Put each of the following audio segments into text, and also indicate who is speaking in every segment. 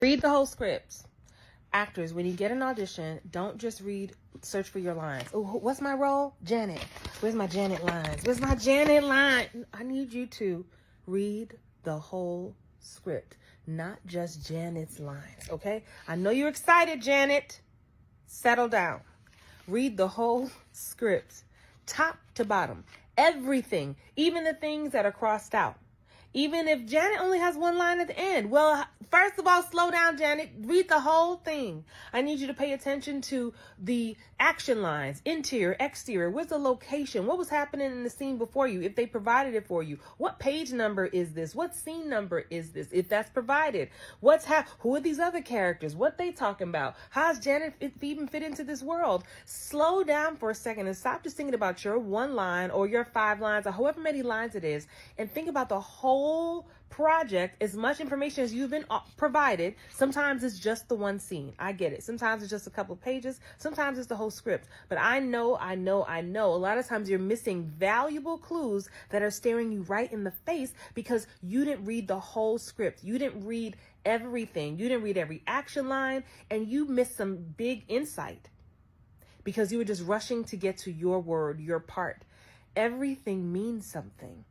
Speaker 1: Read the whole script. Actors, when you get an audition, don't just search for your lines. Oh, what's my role? Janet. Where's my Janet lines? Where's my Janet line? I need you to read the whole script, not just Janet's lines, okay? I know you're excited, Janet. Settle down. Read the whole script, top to bottom. Everything, even the things that are crossed out. Even if Janet only has one line at the end. Well, first of all, slow down, Janet. Read the whole thing. I need you to pay attention to the action lines, interior, exterior. Where's the location? What was happening in the scene before you, if they provided it for you? What page number is this? What scene number is this, if that's provided? Who are these other characters? What they talking about? How's Janet even fit into this world? Slow down for a second and stop just thinking about your one line or your 5 lines or however many lines it is, and think about the whole project, as much information as you've been provided. Sometimes it's just the one scene. I get it. Sometimes it's just a couple of pages. Sometimes it's the whole script. But I know, a lot of times you're missing valuable clues that are staring you right in the face because you didn't read the whole script. You didn't read everything. You didn't read every action line, and you missed some big insight because you were just rushing to get to your word, your part. Everything means something.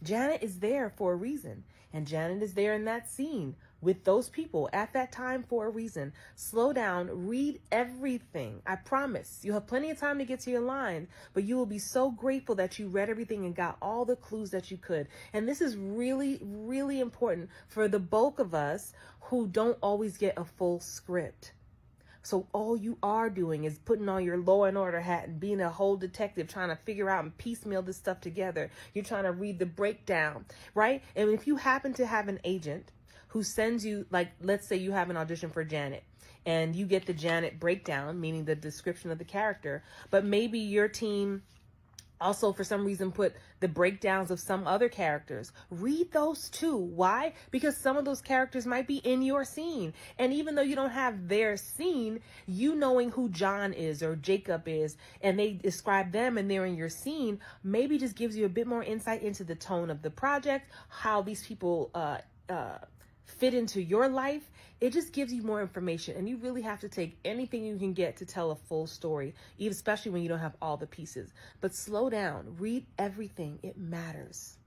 Speaker 1: Janet is there for a reason, and Janet is there in that scene with those people at that time for a reason. Slow down, read everything. I promise you'll have plenty of time to get to your line, but you will be so grateful that you read everything and got all the clues that you could. And this is really, really important for the bulk of us who don't always get a full script. So all you are doing is putting on your Law and Order hat and being a whole detective trying to figure out and piecemeal this stuff together. You're trying to read the breakdown, right? And if you happen to have an agent who sends you, like, let's say you have an audition for Janet and you get the Janet breakdown, meaning the description of the character, but maybe your team also for some reason put the breakdowns of some other characters. Read those too. Why? Because some of those characters might be in your scene. And even though you don't have their scene, you knowing who John is or Jacob is, and they describe them and they're in your scene, maybe just gives you a bit more insight into the tone of the project, how these people fit into your life. It just gives you more information, and you really have to take anything you can get to tell a full story, especially when you don't have all the pieces. But slow down, read everything. It matters.